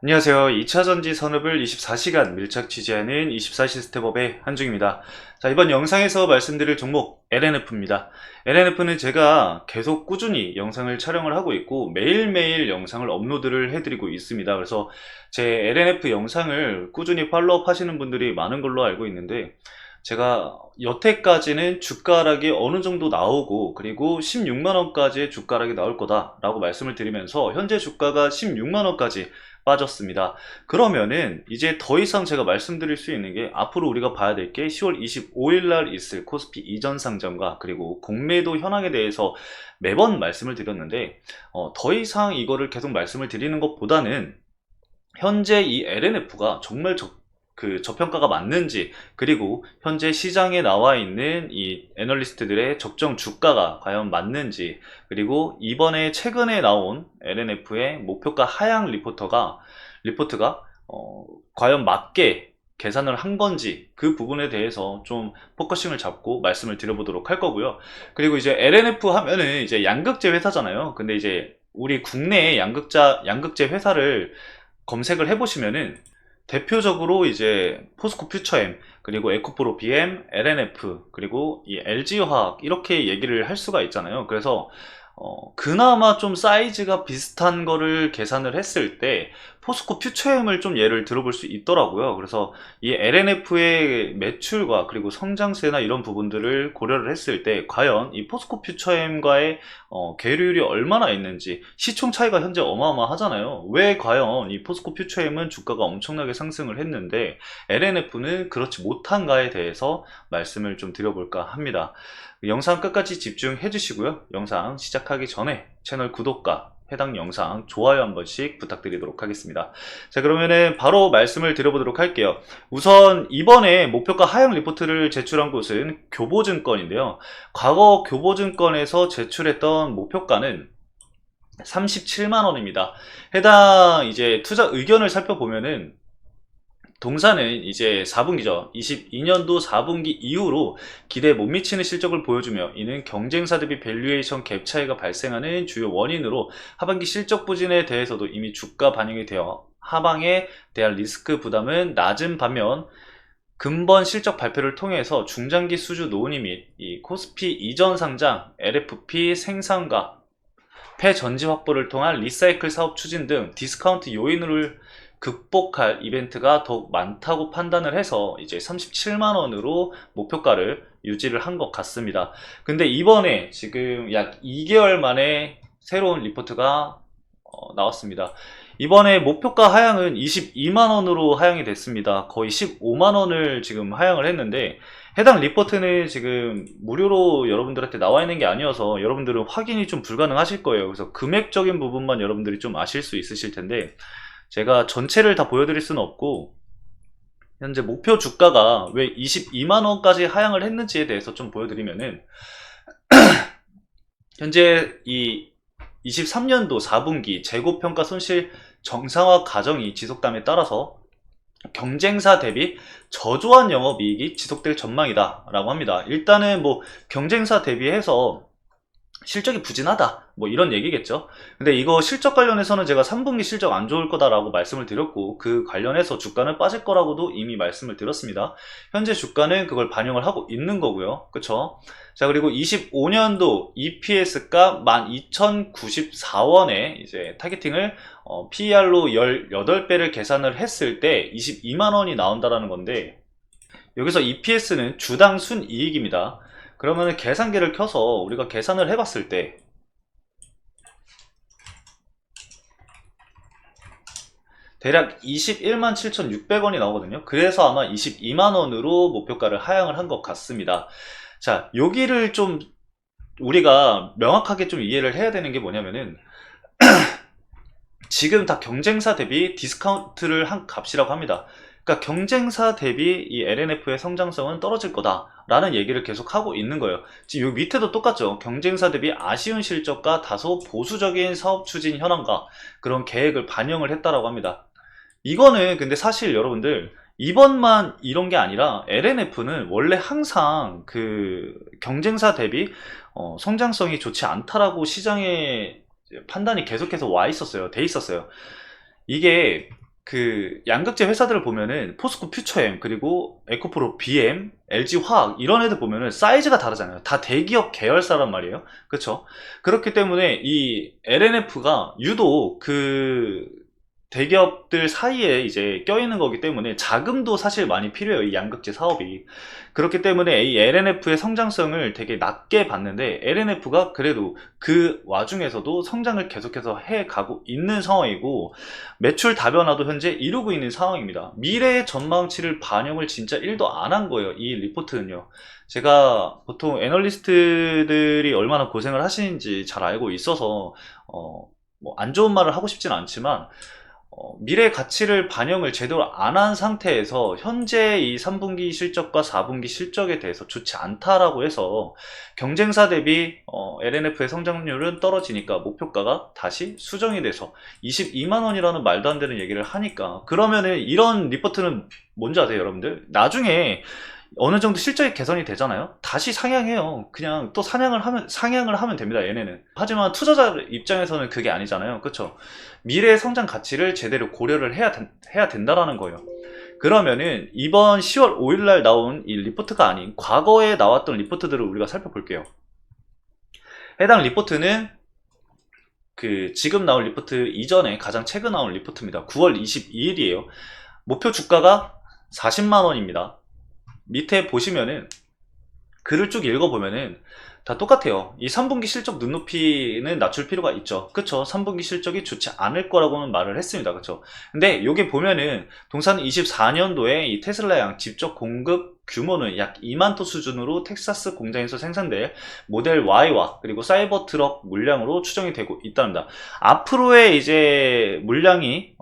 안녕하세요. 2차전지 산업을 24시간 밀착 취재하는 24시스템업의 한중입니다. 자, 이번 영상에서 말씀드릴 종목 LNF입니다. LNF는 제가 계속 꾸준히 영상을 촬영을 하고 있고 매일매일 영상을 업로드를 해드리고 있습니다. 그래서 제 LNF 영상을 꾸준히 팔로우업 하시는 분들이 많은 걸로 알고 있는데, 제가 여태까지는 주가락이 어느 정도 나오고 그리고 16만원까지의 주가락이 나올 거다 라고 말씀을 드리면서 현재 주가가 16만원까지 빠졌습니다. 그러면은 이제 더 이상 제가 말씀드릴 수 있는 게, 앞으로 우리가 봐야 될 게 10월 25일 날 있을 코스피 이전 상장과 그리고 공매도 현황에 대해서 매번 말씀을 드렸는데, 더 이상 이거를 계속 말씀을 드리는 것보다는 현재 이 LNF가 정말 저평가가 맞는지, 그리고 현재 시장에 나와 있는 이 애널리스트들의 적정 주가가 과연 맞는지, 그리고 이번에 최근에 나온 LNF의 목표가 하향 리포트가 과연 맞게 계산을 한 건지, 그 부분에 대해서 좀 포커싱을 잡고 말씀을 드려보도록 할 거고요. 그리고 이제 LNF 하면은 이제 양극재 회사잖아요. 근데 이제 우리 국내의 양극재 회사를 검색을 해보시면은 대표적으로 이제 포스코 퓨처엠, 그리고 에코프로 BM, LNF, 그리고 이 LG화학, 이렇게 얘기를 할 수가 있잖아요. 그래서 그나마 좀 사이즈가 비슷한 거를 계산을 했을 때 포스코 퓨처엠을 좀 예를 들어볼 수 있더라고요. 그래서 이 LNF의 매출과 그리고 성장세나 이런 부분들을 고려를 했을 때 과연 이 포스코 퓨처엠과의 계류율이 얼마나 있는지, 시총 차이가 현재 어마어마하잖아요. 왜 과연 이 포스코 퓨처엠은 주가가 엄청나게 상승을 했는데 LNF는 그렇지 못한가에 대해서 말씀을 좀 드려볼까 합니다. 영상 끝까지 집중해 주시고요. 영상 시작하기 전에 채널 구독과 해당 영상 좋아요 한 번씩 부탁드리도록 하겠습니다. 자, 그러면은 바로 말씀을 드려보도록 할게요. 우선 이번에 목표가 하향 리포트를 제출한 곳은 교보증권인데요. 과거 교보증권에서 제출했던 목표가는 37만원입니다. 해당 이제 투자 의견을 살펴보면은, 동사는 이제 4분기죠. 22년도 4분기 이후로 기대에 못 미치는 실적을 보여주며, 이는 경쟁사 대비 밸류에이션 갭 차이가 발생하는 주요 원인으로 하반기 실적 부진에 대해서도 이미 주가 반영이 되어 하방에 대한 리스크 부담은 낮은 반면, 금번 실적 발표를 통해서 중장기 수주 논의 및 이 코스피 이전 상장, LFP 생산과 폐전지 확보를 통한 리사이클 사업 추진 등 디스카운트 요인을 극복할 이벤트가 더욱 많다고 판단을 해서 이제 37만원으로 목표가를 유지를 한 것 같습니다. 근데 이번에 지금 약 2개월 만에 새로운 리포트가 나왔습니다. 이번에 목표가 하향은 22만원으로 하향이 됐습니다. 거의 15만원을 지금 하향을 했는데, 해당 리포트는 지금 무료로 여러분들한테 나와 있는 게 아니어서 여러분들은 확인이 좀 불가능하실 거예요. 그래서 금액적인 부분만 여러분들이 좀 아실 수 있으실 텐데, 제가 전체를 다 보여드릴 수는 없고 현재 목표 주가가 왜 22만원까지 하향을 했는지에 대해서 좀 보여드리면은, 현재 이 23년도 4분기 재고평가 손실 정상화 과정이 지속됨에 따라서 경쟁사 대비 저조한 영업이익이 지속될 전망이다 라고 합니다. 일단은 뭐 경쟁사 대비해서 실적이 부진하다, 뭐 이런 얘기겠죠. 근데 이거 실적 관련해서는 제가 3분기 실적 안 좋을 거다라고 말씀을 드렸고, 그 관련해서 주가는 빠질 거라고도 이미 말씀을 드렸습니다. 현재 주가는 그걸 반영을 하고 있는 거고요. 그쵸? 자, 그리고 25년도 EPS가 12,094원에 이제 타겟팅을 PER로 18배를 계산을 했을 때 22만원이 나온다라는 건데, 여기서 EPS는 주당 순이익입니다. 그러면 계산기를 켜서 우리가 계산을 해봤을 때 대략 21만 7,600원이 나오거든요. 그래서 아마 22만원으로 목표가를 하향을 한 것 같습니다. 자, 여기를 좀 우리가 명확하게 좀 이해를 해야 되는 게 뭐냐면은, 지금 다 경쟁사 대비 디스카운트를 한 값이라고 합니다. 그러니까 경쟁사 대비 이 LNF의 성장성은 떨어질 거다라는 얘기를 계속 하고 있는 거예요. 지금 여기 밑에도 똑같죠. 경쟁사 대비 아쉬운 실적과 다소 보수적인 사업 추진 현황과 그런 계획을 반영을 했다라고 합니다. 이거는 근데 사실 여러분들, 이번만 이런 게 아니라 LNF는 원래 항상 그 경쟁사 대비 성장성이 좋지 않다라고 시장에 판단이 계속해서 와 있었어요. 돼 있었어요. 이게 그 양극재 회사들을 보면은 포스코 퓨처엠 그리고 에코프로 BM, LG화학 이런 애들 보면은 사이즈가 다르잖아요. 다 대기업 계열사란 말이에요. 그쵸? 그렇기 때문에 이 LNF가 유독 그 대기업들 사이에 이제 껴있는 거기 때문에 자금도 사실 많이 필요해요. 이 양극재 사업이. 그렇기 때문에 이 LNF의 성장성을 되게 낮게 봤는데 LNF가 그래도 그 와중에서도 성장을 계속해서 해 가고 있는 상황이고 매출 다변화도 현재 이루고 있는 상황입니다. 미래의 전망치를 반영을 진짜 1도 안 한 거예요. 이 리포트는요. 제가 보통 애널리스트들이 얼마나 고생을 하시는지 잘 알고 있어서 뭐 안 좋은 말을 하고 싶진 않지만 미래 가치를 반영을 제대로 안 한 상태에서 현재 이 3분기 실적과 4분기 실적에 대해서 좋지 않다라고 해서 경쟁사 대비 LNF의 성장률은 떨어지니까 목표가가 다시 수정이 돼서 22만원이라는 말도 안 되는 얘기를 하니까, 그러면은 이런 리포트는 뭔지 아세요 여러분들? 나중에 어느 정도 실적이 개선이 되잖아요. 다시 상향해요. 그냥 또 상향을 하면 됩니다. 얘네는. 하지만 투자자 입장에서는 그게 아니잖아요. 그쵸? 미래의 성장 가치를 제대로 고려를 해야 된다라는 거예요. 그러면은 이번 10월 5일날 나온 이 리포트가 아닌 과거에 나왔던 리포트들을 우리가 살펴볼게요. 해당 리포트는 그 지금 나온 리포트 이전에 가장 최근 나온 리포트입니다. 9월 22일이에요. 목표 주가가 40만원입니다. 밑에 보시면은 글을 쭉 읽어보면은 다 똑같아요. 이 3분기 실적 눈높이는 낮출 필요가 있죠. 그쵸? 3분기 실적이 좋지 않을 거라고는 말을 했습니다. 그쵸? 근데 여기 보면은 동산 24년도에 이 테슬라양 직접 공급 규모는 약 2만 톤 수준으로 텍사스 공장에서 생산될 모델 Y와 그리고 사이버 트럭 물량으로 추정이 되고 있답니다. 앞으로의 이제 물량이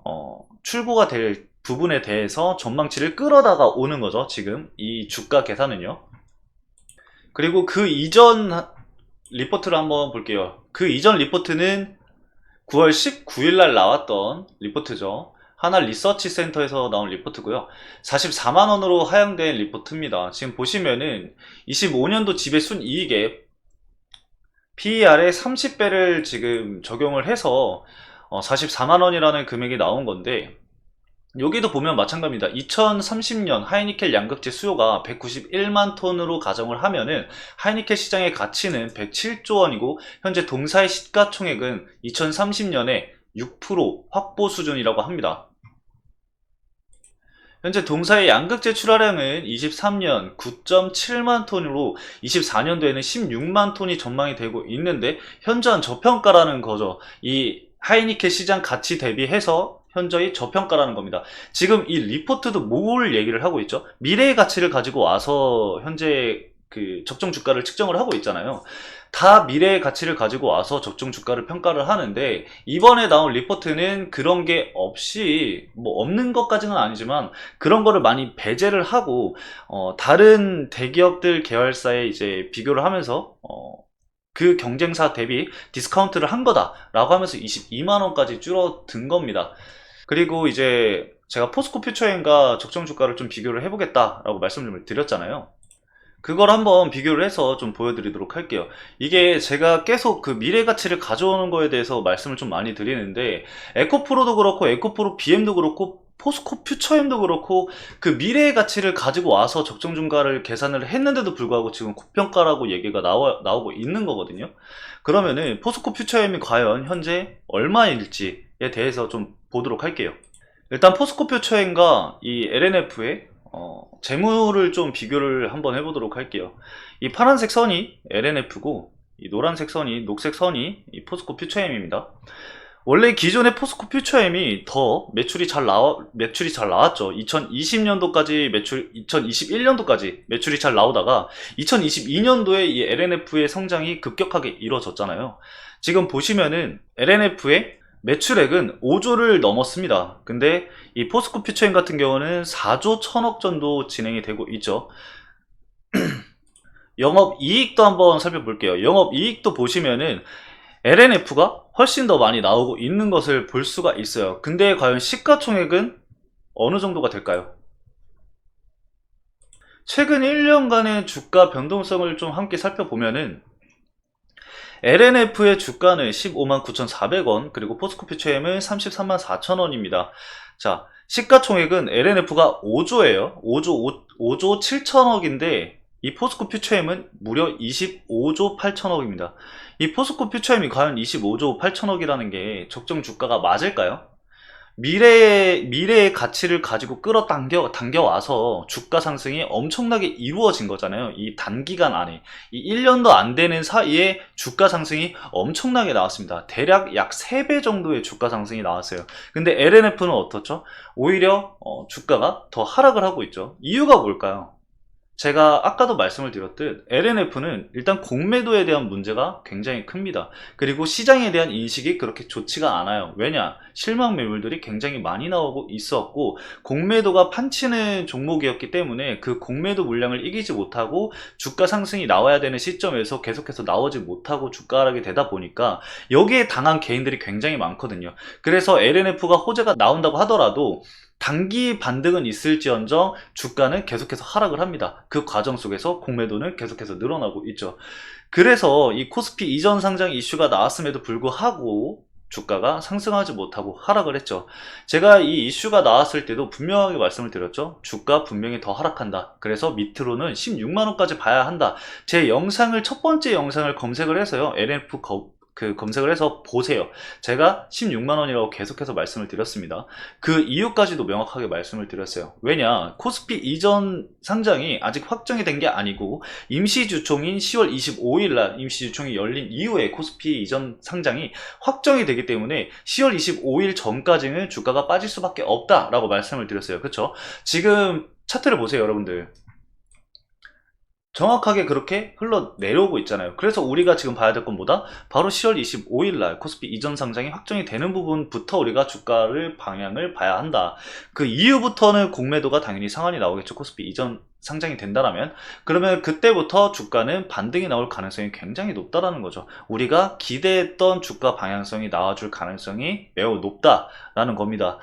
출고가 될 부분에 대해서 전망치를 끌어다가 오는 거죠. 지금 이 주가 계산은요. 그리고 그 이전 리포트를 한번 볼게요. 그 이전 리포트는 9월 19일 날 나왔던 리포트죠. 하나 리서치 센터에서 나온 리포트고요. 44만원으로 하향된 리포트입니다. 지금 보시면은 25년도 지배 순이익에 PER에 30배를 지금 적용을 해서 44만원이라는 금액이 나온 건데, 여기도 보면 마찬가지입니다. 2030년 하이니켈 양극재 수요가 191만 톤으로 가정을 하면은 하이니켈 시장의 가치는 107조 원이고 현재 동사의 시가총액은 2030년에 6% 확보 수준이라고 합니다. 현재 동사의 양극재 출하량은 23년 9.7만 톤으로 24년도에는 16만 톤이 전망이 되고 있는데 현저한 저평가라는 거죠. 이 하이니켈 시장 가치 대비해서 현저히 저평가라는 겁니다. 지금 이 리포트도 뭘 얘기를 하고 있죠? 미래의 가치를 가지고 와서 현재 그 적정 주가를 측정을 하고 있잖아요. 다 미래의 가치를 가지고 와서 적정 주가를 평가를 하는데, 이번에 나온 리포트는 그런 게 없이, 뭐 없는 것까지는 아니지만 그런 거를 많이 배제를 하고 다른 대기업들 계열사에 이제 비교를 하면서 그 경쟁사 대비 디스카운트를 한 거다 라고 하면서 22만원까지 줄어든 겁니다. 그리고 이제 제가 포스코 퓨처엠과 적정 주가를 좀 비교를 해보겠다라고 말씀을 드렸잖아요. 그걸 한번 비교를 해서 좀 보여드리도록 할게요. 이게 제가 계속 그 미래 가치를 가져오는 거에 대해서 말씀을 좀 많이 드리는데, 에코프로도 그렇고 에코프로 BM도 그렇고 포스코 퓨처엠도 그렇고 그 미래의 가치를 가지고 와서 적정 주가를 계산을 했는데도 불구하고 지금 고평가라고 얘기가 나오고 있는 거거든요. 그러면은 포스코 퓨처엠이 과연 현재 얼마일지에 대해서 좀 보도록 할게요. 일단 포스코 퓨처엠과 이 LNF의 재무를 좀 비교를 한번 해보도록 할게요. 이 파란색 선이 LNF고 이 노란색 선이, 녹색 선이 이 포스코 퓨처엠입니다. 원래 기존의 포스코 퓨처엠이 더 매출이 잘 나왔죠. 2020년도까지 2021년도까지 매출이 잘 나오다가 2022년도에 이 LNF의 성장이 급격하게 이루어졌잖아요. 지금 보시면은 LNF의 매출액은 5조를 넘었습니다. 근데 이 포스코 퓨처엠 같은 경우는 4조 1000억 정도 진행이 되고 있죠. 영업이익도 한번 살펴볼게요. 영업이익도 보시면은 LNF가 훨씬 더 많이 나오고 있는 것을 볼 수가 있어요. 근데 과연 시가총액은 어느 정도가 될까요? 최근 1년간의 주가 변동성을 좀 함께 살펴보면은 LNF의 주가는 15만 9,400원, 그리고 포스코 퓨처엠은 33만 4천원입니다. 자, 시가총액은 LNF가 5조예요. 5조 7천억인데 이 포스코 퓨처엠은 무려 25조 8천억입니다. 이 포스코 퓨처엠이 과연 25조 8천억이라는 게 적정 주가가 맞을까요? 미래의 가치를 가지고 당겨와서 주가 상승이 엄청나게 이루어진 거잖아요. 이 단기간 안에. 이 1년도 안 되는 사이에 주가 상승이 엄청나게 나왔습니다. 대략 약 3배 정도의 주가 상승이 나왔어요. 근데 LNF는 어떻죠? 오히려 주가가 더 하락을 하고 있죠. 이유가 뭘까요? 제가 아까도 말씀을 드렸듯 LNF는 일단 공매도에 대한 문제가 굉장히 큽니다. 그리고 시장에 대한 인식이 그렇게 좋지가 않아요. 왜냐? 실망 매물들이 굉장히 많이 나오고 있었고 공매도가 판치는 종목이었기 때문에 그 공매도 물량을 이기지 못하고 주가 상승이 나와야 되는 시점에서 계속해서 나오지 못하고 주가 하락이 되다 보니까 여기에 당한 개인들이 굉장히 많거든요. 그래서 LNF가 호재가 나온다고 하더라도 단기 반등은 있을지언정 주가는 계속해서 하락을 합니다. 그 과정 속에서 공매도는 계속해서 늘어나고 있죠. 그래서 이 코스피 이전 상장 이슈가 나왔음에도 불구하고 주가가 상승하지 못하고 하락을 했죠. 제가 이 이슈가 나왔을 때도 분명하게 말씀을 드렸죠. 주가 분명히 더 하락한다. 그래서 밑으로는 16만원까지 봐야 한다. 제 영상을 첫 번째 영상을 검색을 해서요. LNF 검색을 해서 보세요. 제가 16만원이라고 계속해서 말씀을 드렸습니다. 그 이유까지도 명확하게 말씀을 드렸어요. 왜냐? 코스피 이전 상장이 아직 확정이 된 게 아니고 임시주총인 10월 25일 날 임시주총이 열린 이후에 코스피 이전 상장이 확정이 되기 때문에 10월 25일 전까지는 주가가 빠질 수밖에 없다라고 말씀을 드렸어요. 그쵸? 지금 차트를 보세요, 여러분들. 정확하게 그렇게 흘러 내려오고 있잖아요. 그래서 우리가 지금 봐야 될 건 뭐다? 바로 10월 25일 날 코스피 이전 상장이 확정이 되는 부분부터 우리가 주가를 방향을 봐야 한다. 그 이후부터는 공매도가 당연히 상한이 나오겠죠. 코스피 이전 상장이 된다라면. 그러면 그때부터 주가는 반등이 나올 가능성이 굉장히 높다라는 거죠. 우리가 기대했던 주가 방향성이 나와줄 가능성이 매우 높다라는 겁니다.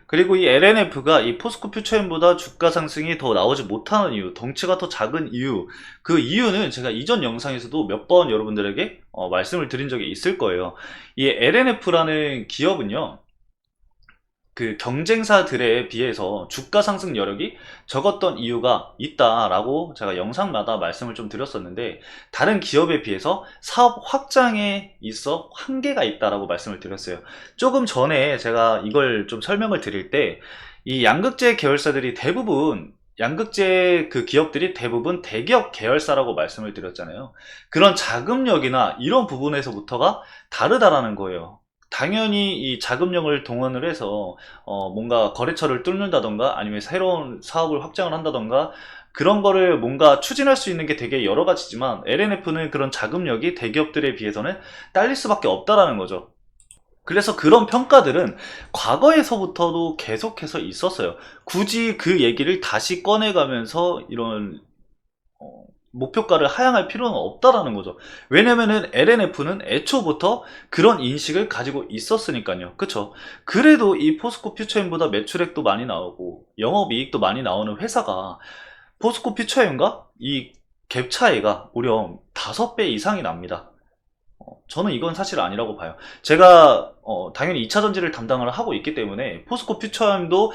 그리고 이 LNF가 이 포스코 퓨처엠보다 주가 상승이 더 나오지 못하는 이유, 덩치가 더 작은 이유, 그 이유는 제가 이전 영상에서도 몇 번 여러분들에게 말씀을 드린 적이 있을 거예요. 이 LNF라는 기업은요, 그 경쟁사들에 비해서 주가 상승 여력이 적었던 이유가 있다라고 제가 영상마다 말씀을 좀 드렸었는데, 다른 기업에 비해서 사업 확장에 있어 한계가 있다라고 말씀을 드렸어요. 조금 전에 제가 이걸 좀 설명을 드릴 때 이 양극재 계열사들이 대부분 양극재 그 기업들이 대부분 대기업 계열사라고 말씀을 드렸잖아요. 그런 자금력이나 이런 부분에서부터가 다르다라는 거예요. 당연히 이 자금력을 동원을 해서 뭔가 거래처를 뚫는다던가 아니면 새로운 사업을 확장을 한다던가 그런 거를 뭔가 추진할 수 있는 게 되게 여러 가지지만 LNF는 그런 자금력이 대기업들에 비해서는 딸릴 수밖에 없다라는 거죠. 그래서 그런 평가들은 과거에서부터도 계속해서 있었어요. 굳이 그 얘기를 다시 꺼내가면서 이런 목표가를 하향할 필요는 없다라는 거죠. 왜냐면은 LNF는 애초부터 그런 인식을 가지고 있었으니까요. 그쵸? 그래도 이 포스코 퓨처엠보다 매출액도 많이 나오고 영업이익도 많이 나오는 회사가 포스코 퓨처엠과 이 갭 차이가 무려 5배 이상이 납니다. 저는 이건 사실 아니라고 봐요. 제가 당연히 2차전지를 담당을 하고 있기 때문에 포스코 퓨처엠도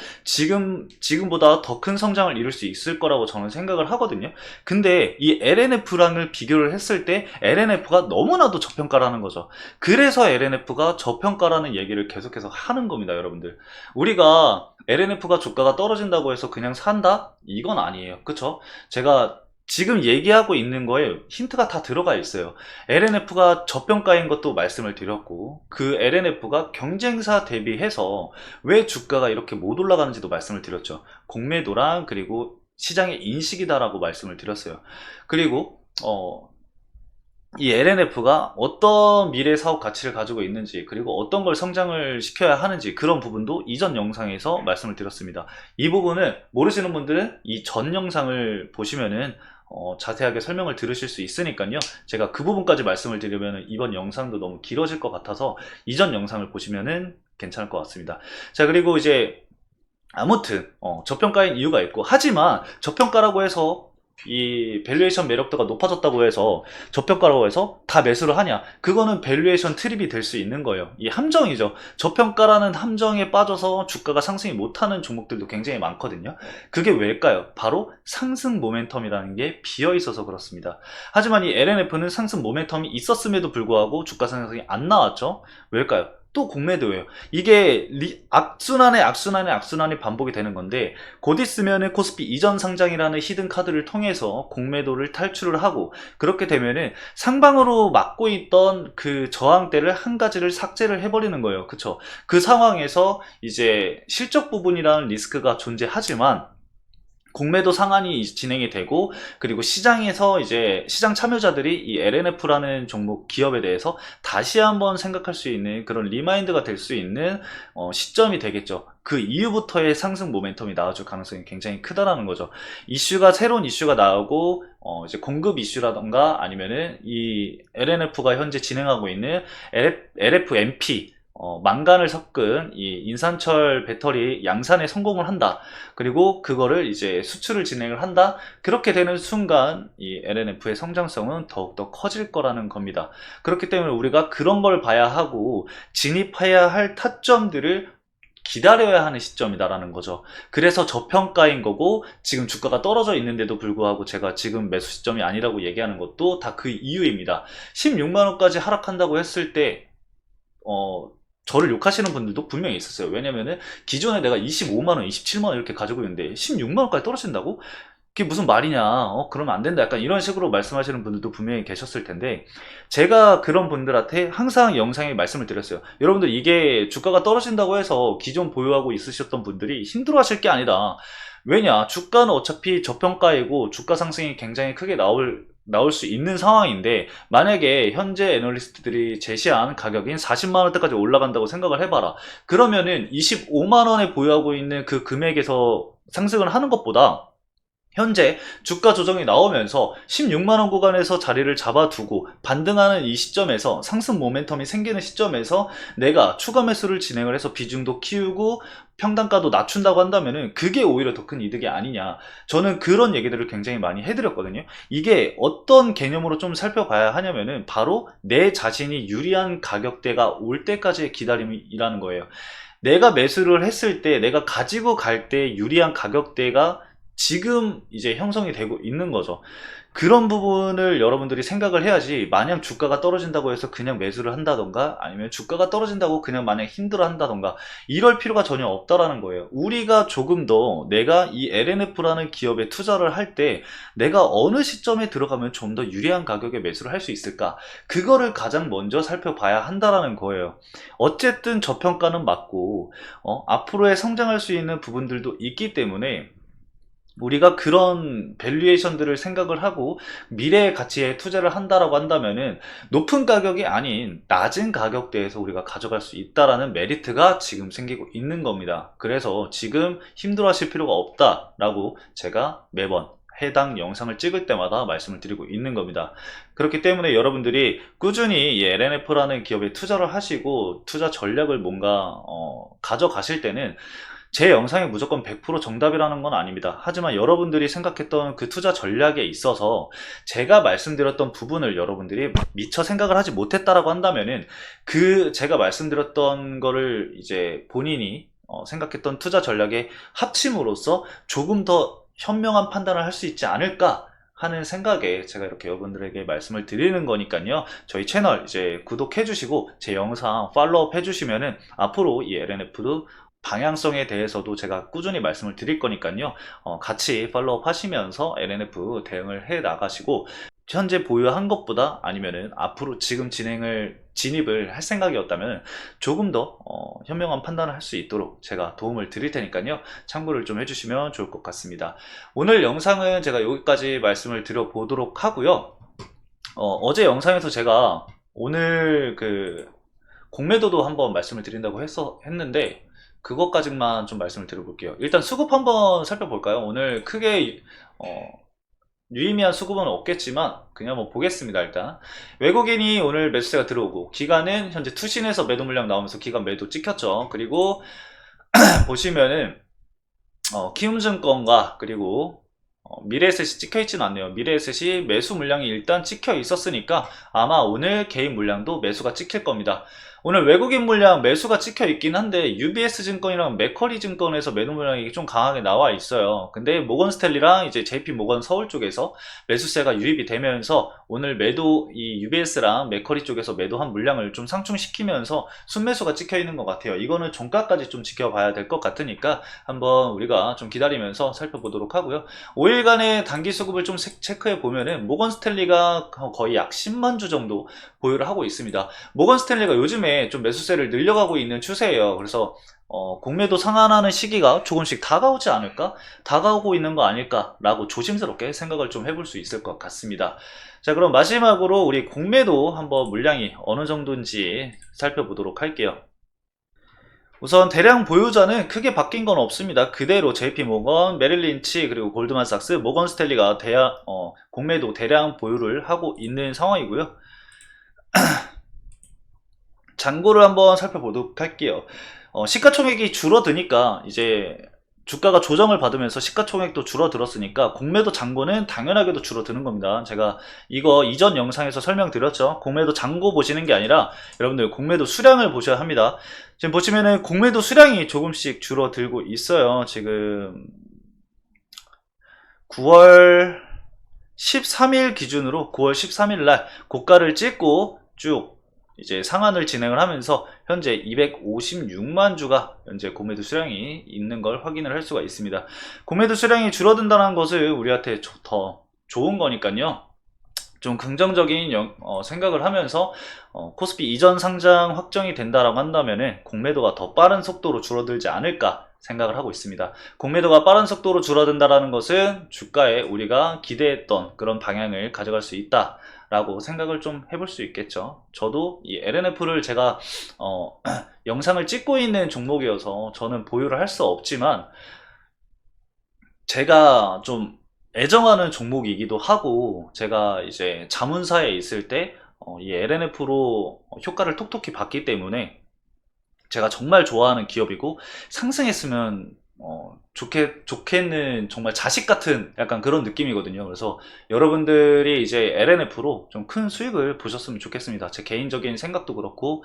지금보다 더 큰 성장을 이룰 수 있을 거라고 저는 생각을 하거든요. 근데 이 LNF랑을 비교를 했을 때 LNF가 너무나도 저평가라는 거죠. 그래서 LNF가 저평가라는 얘기를 계속해서 하는 겁니다, 여러분들. 우리가 LNF가 주가가 떨어진다고 해서 그냥 산다? 이건 아니에요. 그쵸? 제가 지금 얘기하고 있는 거에 힌트가 다 들어가 있어요. LNF가 저평가인 것도 말씀을 드렸고, 그 LNF가 경쟁사 대비해서 왜 주가가 이렇게 못 올라가는지도 말씀을 드렸죠. 공매도랑 그리고 시장의 인식이다라고 말씀을 드렸어요. 그리고 이 LNF가 어떤 미래 사업 가치를 가지고 있는지, 그리고 어떤 걸 성장을 시켜야 하는지, 그런 부분도 이전 영상에서 말씀을 드렸습니다. 이 부분을 모르시는 분들은 이 전 영상을 보시면은 자세하게 설명을 들으실 수 있으니까요. 제가 그 부분까지 말씀을 드리면 이번 영상도 너무 길어질 것 같아서 이전 영상을 보시면은 괜찮을 것 같습니다. 자, 그리고 이제 아무튼 저평가인 이유가 있고, 하지만 저평가라고 해서 이 밸류에이션 매력도가 높아졌다고 해서 저평가라고 해서 다 매수를 하냐? 그거는 밸류에이션 트립이 될 수 있는 거예요. 이 함정이죠. 저평가라는 함정에 빠져서 주가가 상승이 못하는 종목들도 굉장히 많거든요. 그게 왜일까요? 바로 상승 모멘텀이라는 게 비어 있어서 그렇습니다. 하지만 이 LNF는 상승 모멘텀이 있었음에도 불구하고 주가 상승이 안 나왔죠. 왜일까요? 또 공매도예요. 이게 악순환의 악순환의 악순환이 반복이 되는 건데, 곧 있으면은 코스피 이전 상장이라는 히든 카드를 통해서 공매도를 탈출을 하고, 그렇게 되면은 상방으로 막고 있던 그 저항대를 한 가지를 삭제를 해버리는 거예요. 그쵸? 그 상황에서 이제 실적 부분이라는 리스크가 존재하지만 공매도 상한이 진행이 되고, 그리고 시장에서 이제 시장 참여자들이 이 LNF라는 종목 기업에 대해서 다시 한번 생각할 수 있는 그런 리마인드가 될 수 있는 시점이 되겠죠. 그 이후부터의 상승 모멘텀이 나와줄 가능성이 굉장히 크다라는 거죠. 새로운 이슈가 나오고 이제 공급 이슈라던가 아니면은 이 LNF가 현재 진행하고 있는 LFMP 망간을 섞은 이 인산철 배터리 양산에 성공을 한다. 그리고 그거를 이제 수출을 진행을 한다. 그렇게 되는 순간 이 LNF의 성장성은 더욱더 커질 거라는 겁니다. 그렇기 때문에 우리가 그런 걸 봐야 하고 진입해야 할 타점들을 기다려야 하는 시점이다라는 거죠. 그래서 저평가인 거고, 지금 주가가 떨어져 있는데도 불구하고 제가 지금 매수 시점이 아니라고 얘기하는 것도 다 그 이유입니다. 16만원까지 하락한다고 했을 때 저를 욕하시는 분들도 분명히 있었어요. 왜냐면은 기존에 내가 25만원, 27만원 이렇게 가지고 있는데 16만원까지 떨어진다고? 그게 무슨 말이냐, 그러면 안 된다, 약간 이런 식으로 말씀하시는 분들도 분명히 계셨을 텐데, 제가 그런 분들한테 항상 영상에 말씀을 드렸어요. 여러분들, 이게 주가가 떨어진다고 해서 기존 보유하고 있으셨던 분들이 힘들어 하실 게 아니다. 왜냐, 주가는 어차피 저평가이고 주가 상승이 굉장히 크게 나올 수 있는 상황인데, 만약에 현재 애널리스트들이 제시한 가격인 40만원대까지 올라간다고 생각을 해봐라. 그러면은 25만원에 보유하고 있는 그 금액에서 상승을 하는 것보다 현재 주가 조정이 나오면서 16만원 구간에서 자리를 잡아두고 반등하는 이 시점에서, 상승 모멘텀이 생기는 시점에서 내가 추가 매수를 진행을 해서 비중도 키우고 평단가도 낮춘다고 한다면은 그게 오히려 더 큰 이득이 아니냐. 저는 그런 얘기들을 굉장히 많이 해드렸거든요. 이게 어떤 개념으로 좀 살펴봐야 하냐면은 바로 내 자신이 유리한 가격대가 올 때까지의 기다림이라는 거예요. 내가 매수를 했을 때, 내가 가지고 갈 때 유리한 가격대가 지금 이제 형성이 되고 있는 거죠. 그런 부분을 여러분들이 생각을 해야지, 마냥 주가가 떨어진다고 해서 그냥 매수를 한다던가, 아니면 주가가 떨어진다고 그냥 마냥 힘들어 한다던가, 이럴 필요가 전혀 없다라는 거예요. 우리가 조금 더 내가 이 LNF라는 기업에 투자를 할 때 내가 어느 시점에 들어가면 좀 더 유리한 가격에 매수를 할 수 있을까, 그거를 가장 먼저 살펴봐야 한다라는 거예요. 어쨌든 저평가는 맞고 앞으로의 성장할 수 있는 부분들도 있기 때문에, 우리가 그런 밸류에이션들을 생각을 하고 미래의 가치에 투자를 한다라고 한다면은 높은 가격이 아닌 낮은 가격대에서 우리가 가져갈 수 있다라는 메리트가 지금 생기고 있는 겁니다. 그래서 지금 힘들어 하실 필요가 없다라고 제가 매번 해당 영상을 찍을 때마다 말씀을 드리고 있는 겁니다. 그렇기 때문에 여러분들이 꾸준히 이 LNF라는 기업에 투자를 하시고 투자 전략을 뭔가 가져가실 때는, 제 영상이 무조건 100% 정답이라는 건 아닙니다. 하지만 여러분들이 생각했던 그 투자 전략에 있어서 제가 말씀드렸던 부분을 여러분들이 미처 생각을 하지 못했다라고 한다면은, 그 제가 말씀드렸던 거를 이제 본인이 생각했던 투자 전략에 합침으로써 조금 더 현명한 판단을 할 수 있지 않을까 하는 생각에 제가 이렇게 여러분들에게 말씀을 드리는 거니까요. 저희 채널 이제 구독해 주시고 제 영상 팔로우업 해 주시면은 앞으로 이 LNF도 방향성에 대해서도 제가 꾸준히 말씀을 드릴 거니까요. 같이 팔로우업 하시면서 LNF 대응을 해 나가시고, 현재 보유한 것보다 아니면은 앞으로 지금 진입을 할 생각이었다면 조금 더 현명한 판단을 할 수 있도록 제가 도움을 드릴 테니까요. 참고를 좀 해주시면 좋을 것 같습니다. 오늘 영상은 제가 여기까지 말씀을 드려보도록 하고요. 어제 영상에서 제가 오늘 그 공매도도 한번 말씀을 드린다고 했는데, 그것까지만 좀 말씀을 드려볼게요. 일단 수급 한번 살펴볼까요? 오늘 크게 유의미한 수급은 없겠지만 그냥 한번 보겠습니다. 일단 외국인이 오늘 매수세가 들어오고, 기간은 현재 투신에서 매도 물량 나오면서 기간 매도 찍혔죠. 그리고 보시면은 키움증권과 그리고 미래에셋이 찍혀있진 않네요. 미래에셋이 매수 물량이 일단 찍혀 있었으니까 아마 오늘 개인 물량도 매수가 찍힐 겁니다. 오늘 외국인 물량 매수가 찍혀 있긴 한데 UBS 증권이랑 맥쿼리 증권에서 매도 물량이 좀 강하게 나와 있어요. 근데 모건 스탠리랑 이제 JP 모건 서울 쪽에서 매수세가 유입이 되면서 오늘 매도 이 UBS랑 맥쿼리 쪽에서 매도한 물량을 좀 상충시키면서 순매수가 찍혀 있는 것 같아요. 이거는 종가까지 좀 지켜봐야 될 것 같으니까 한번 우리가 좀 기다리면서 살펴보도록 하고요. 5일간의 단기 수급을 좀 체크해 보면은 모건 스탠리가 거의 약 10만 주 정도 보유를 하고 있습니다. 모건 스탠리가 요즘에 좀 매수세를 늘려가고 있는 추세예요. 그래서 공매도 상한하는 시기가 조금씩 다가오지 않을까? 다가오고 있는 거 아닐까? 라고 조심스럽게 생각을 좀 해볼 수 있을 것 같습니다. 자, 그럼 마지막으로 우리 공매도 한번 물량이 어느 정도인지 살펴보도록 할게요. 우선 대량 보유자는 크게 바뀐 건 없습니다. 그대로 JP모건, 메릴린치, 그리고 골드만삭스, 모건 스탠리가 공매도 대량 보유를 하고 있는 상황이고요. 잔고를 한번 살펴보도록 할게요. 시가총액이 줄어드니까 이제 주가가 조정을 받으면서 시가총액도 줄어들었으니까 공매도 잔고는 당연하게도 줄어드는 겁니다. 제가 이거 이전 영상에서 설명드렸죠. 공매도 잔고 보시는 게 아니라 여러분들 공매도 수량을 보셔야 합니다. 지금 보시면은 공매도 수량이 조금씩 줄어들고 있어요. 지금 9월 13일 기준으로 9월 13일 날 고가를 찍고 쭉 이제 상한을 진행을 하면서 현재 256만 주가 현재 공매도 수량이 있는 걸 확인을 할 수가 있습니다. 공매도 수량이 줄어든다는 것을 우리한테 더 좋은 거니까요. 좀 긍정적인 생각을 하면서 코스피 이전 상장 확정이 된다라고 한다면은 공매도가 더 빠른 속도로 줄어들지 않을까 생각을 하고 있습니다. 공매도가 빠른 속도로 줄어든다라는 것은 주가에 우리가 기대했던 그런 방향을 가져갈 수 있다 라고 생각을 좀 해볼 수 있겠죠. 저도 이 LNF를 제가 영상을 찍고 있는 종목이어서 저는 보유를 할 수 없지만 제가 좀 애정하는 종목이기도 하고 제가 이제 자문사에 있을 때 이 LNF로 효과를 톡톡히 봤기 때문에 제가 정말 좋아하는 기업이고 상승했으면 좋겠는 정말 자식 같은 약간 그런 느낌이거든요. 그래서 여러분들이 이제 LNF로 좀 큰 수익을 보셨으면 좋겠습니다. 제 개인적인 생각도 그렇고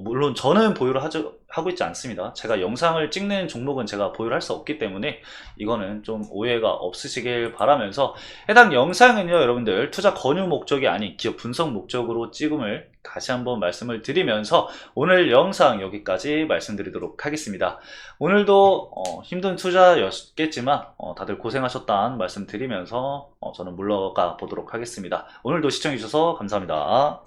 물론 저는 보유를 하고 있지 않습니다. 제가 영상을 찍는 종목은 제가 보유를 할 수 없기 때문에 이거는 좀 오해가 없으시길 바라면서 해당 영상은요 여러분들 투자 권유 목적이 아닌 기업 분석 목적으로 찍음을 다시 한번 말씀을 드리면서 오늘 영상 여기까지 말씀드리도록 하겠습니다. 오늘도 힘든 투자였겠지만 다들 고생하셨다는 말씀 드리면서 저는 물러가 보도록 하겠습니다. 오늘도 시청해주셔서 감사합니다.